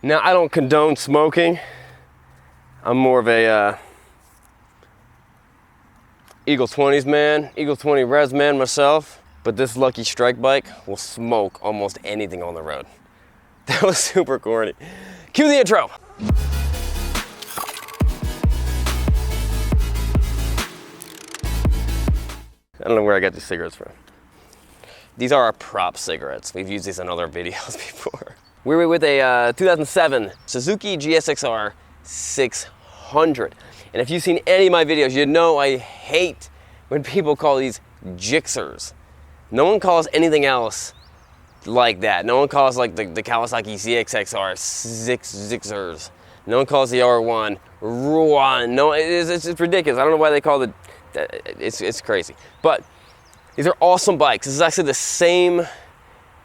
Now, I don't condone smoking. I'm more of a Eagle 20s man, Eagle 20 res man myself, but this Lucky Strike bike will smoke almost anything on the road. That was super corny. Cue the intro. I don't know where I got these cigarettes from. These are our prop cigarettes. We've used these in other videos before. We were with a 2007 Suzuki GSX-R 600. And if you've seen any of my videos, you know I hate when people call these Gixxers. No one calls anything else like that. No one calls like the Kawasaki GSX-R 6Xers. No one calls the R1 Ruan. No, it's ridiculous. I don't know why they call it. It's crazy. But these are awesome bikes. This is actually the same,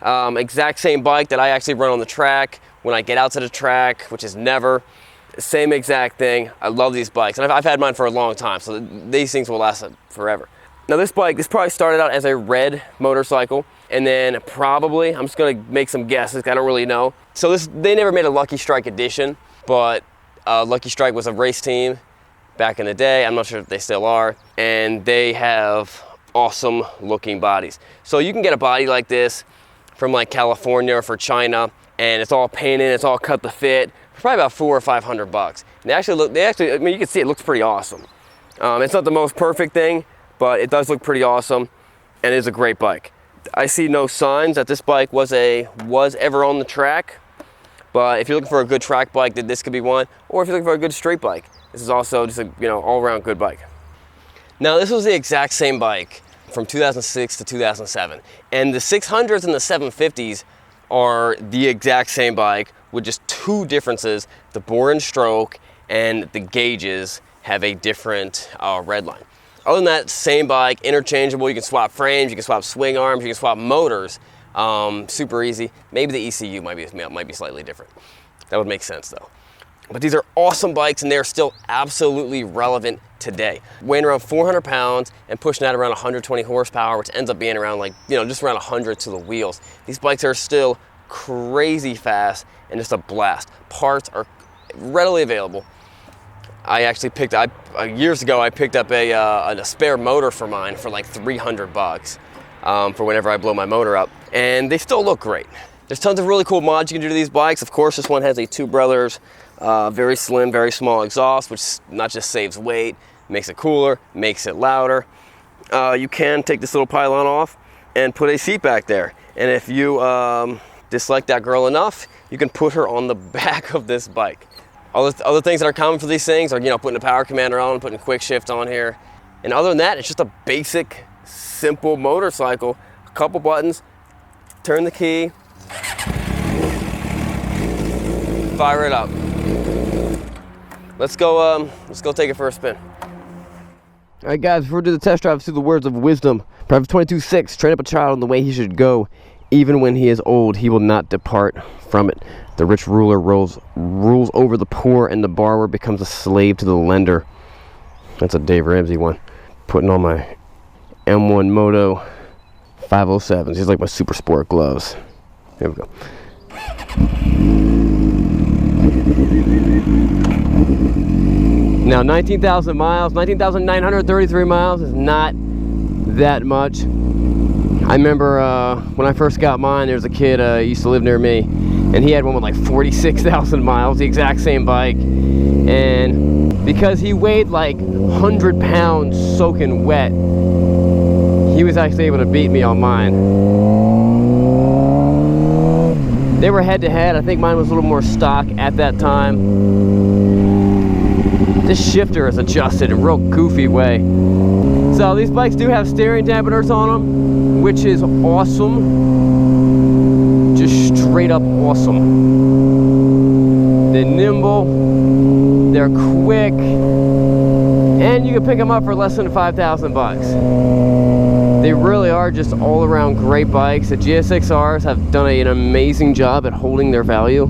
exact same bike that I actually run on the track when I get out to the track, which is never. Same exact thing. I love these bikes, and I've had mine for a long time, so these things will last forever. Now this probably started out as a red motorcycle, and then probably, I'm just gonna make some guesses, I don't really know. So they never made a Lucky Strike edition, but Lucky Strike was a race team back in the day. I'm not sure if they still are, and they have awesome looking bodies. So you can get a body like this from like California or for China, and it's all painted, it's all cut to fit. Probably about $400 or $500. And I mean, you can see it looks pretty awesome. It's not the most perfect thing, but it does look pretty awesome, and it is a great bike. I see no signs that this bike was ever on the track, but if you're looking for a good track bike, then this could be one. Or if you're looking for a good street bike, this is also just a all-around good bike. Now, this was the exact same bike from 2006 to 2007, and the 600s and the 750s are the exact same bike with just two differences. The bore and stroke and the gauges have a different red line. Other than that, same bike, interchangeable. You can swap frames, you can swap swing arms, you can swap motors. Super easy. Maybe the ECU might be slightly different. That would make sense though. But these are awesome bikes, and they're still absolutely relevant today. Weighing around 400 pounds and pushing out around 120 horsepower, which ends up being around like, just around 100 to the wheels. These bikes are still crazy fast and just a blast. Parts are readily available. I actually years ago, I picked up a spare motor for mine for like $300 for whenever I blow my motor up, and they still look great. There's tons of really cool mods you can do to these bikes. Of course, this one has a Two Brothers, very slim, very small exhaust, which not just saves weight, makes it cooler, makes it louder. You can take this little pylon off and put a seat back there. And if you dislike that girl enough, you can put her on the back of this bike. Other things that are common for these things are, putting a power commander on, putting a quick shift on here. And other than that, it's just a basic, simple motorcycle. A couple buttons, turn the key, fire it up. Let's go take it for a spin. All right, guys, before we do the test drive, let's do the words of wisdom. Proverbs 22:6, train up a child in the way he should go. Even when he is old, he will not depart from it. The rich ruler rules over the poor, and the borrower becomes a slave to the lender. That's a Dave Ramsey one. Putting on my M1 Moto 507s. These are like my super sport gloves. Here we go. Now, 19,000 miles, 19,933 miles is not that much. I remember when I first got mine, there was a kid who used to live near me, and he had one with like 46,000 miles, the exact same bike. And because he weighed like 100 pounds soaking wet, he was actually able to beat me on mine. They were head to head. I think mine was a little more stock at that time. This shifter is adjusted in a real goofy way. So these bikes do have steering dampeners on them, which is awesome. Just straight up awesome. They're nimble, they're quick, and you can pick them up for less than 5,000 bucks. They really are just all around great bikes. The GSX-Rs have done an amazing job at holding their value.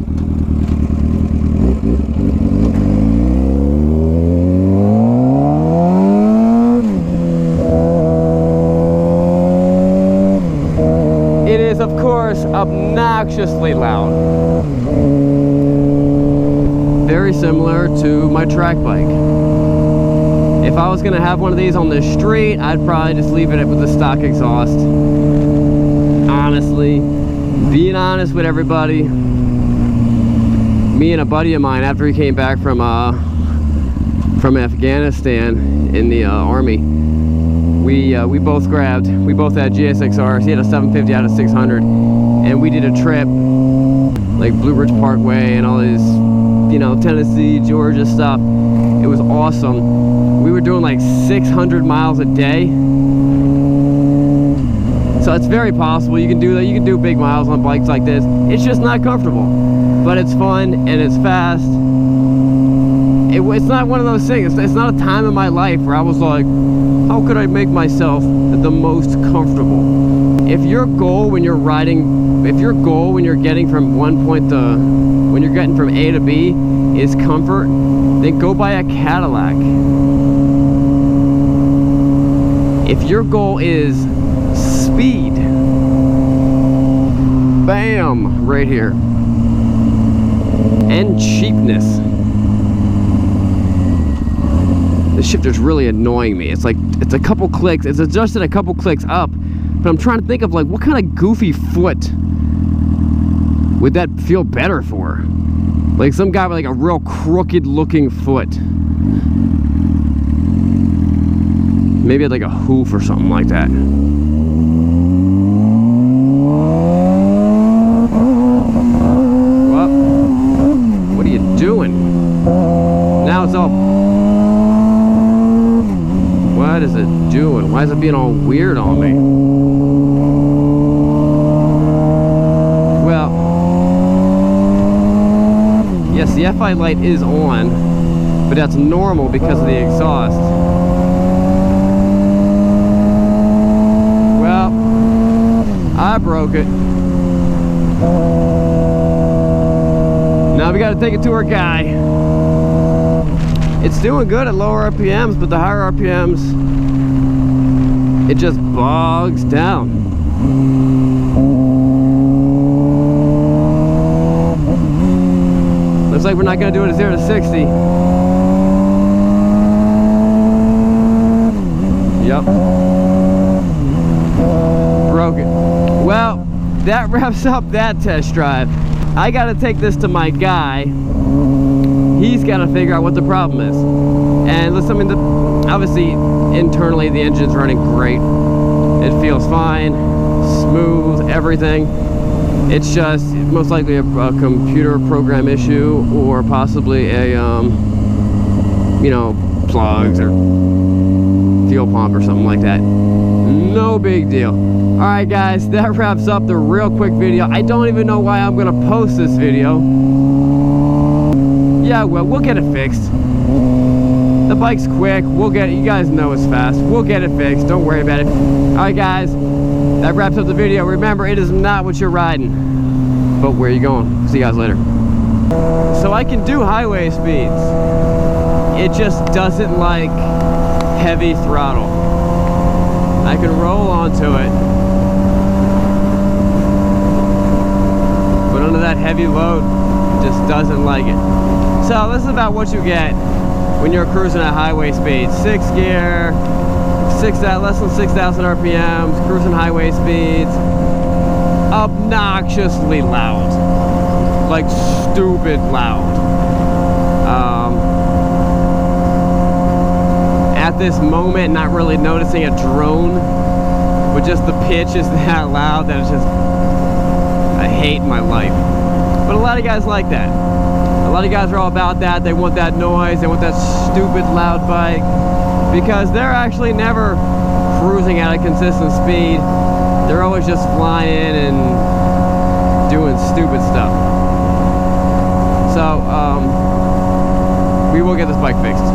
It is, of course, obnoxiously loud. very similar to my track bike. If I was gonna have one of these on the street, I'd probably just leave it with the stock exhaust. Honestly, being honest with everybody, me and a buddy of mine, after he came back from Afghanistan in the army, we both had GSX-Rs. He had a 750 out of 600, and we did a trip like Blue Ridge Parkway and all these, you know, Tennessee, Georgia stuff. It was awesome. We were doing like 600 miles a day. So it's very possible you can do that. You can do big miles on bikes like this. It's just not comfortable, but it's fun and it's fast. It's not one of those things. It's not a time in my life where I was like, how could I make myself the most comfortable? If your goal when you're riding, if your goal when you're getting from one point to, when you're getting from A to B is comfort, then go buy a Cadillac. If your goal is speed, bam, right here, and cheapness. The shifter's really annoying me. It's like, it's a couple clicks, it's adjusted a couple clicks up, but I'm trying to think of like, what kind of goofy foot would that feel better for? Like some guy with like a real crooked looking foot. Maybe like a hoof or something like that. What are you doing? Now it's all... What is it doing? Why is it being all weird on me? Well, yes, the FI light is on, but that's normal because of the exhaust. Well, I broke it. Now we gotta take it to our guy. It's doing good at lower RPMs, but the higher RPMs, it just bogs down. Looks like we're not gonna do it at 0 to 60. Yep. Broke it. Well, that wraps up that test drive. I gotta take this to my guy. He's got to figure out what the problem is. And listen, I mean, obviously internally the engine's running great. It feels fine, smooth, everything. It's just most likely a computer program issue, or possibly a you know, plugs or fuel pump or something like that. No big deal. All right guys, that wraps up the real quick video. I don't even know why I'm gonna post this video. Yeah, well, we'll get it fixed. The bike's quick. We'll get it. You guys know it's fast. We'll get it fixed. Don't worry about it. All right, guys. That wraps up the video. Remember, it is not what you're riding, but where you going. See you guys later. So I can do highway speeds. It just doesn't like heavy throttle. I can roll onto it, but under that heavy load, it just doesn't like it. So this is about what you get when you're cruising at highway speed. 6 gear, less than 6,000 RPMs, cruising highway speeds, obnoxiously loud, like stupid loud. At this moment, not really noticing a drone, but just the pitch is that loud that it's just, I hate my life. But a lot of guys like that. A lot of guys are all about that. They want that noise. They want that stupid loud bike, because they're actually never cruising at a consistent speed. They're always just flying and doing stupid stuff. So we will get this bike fixed.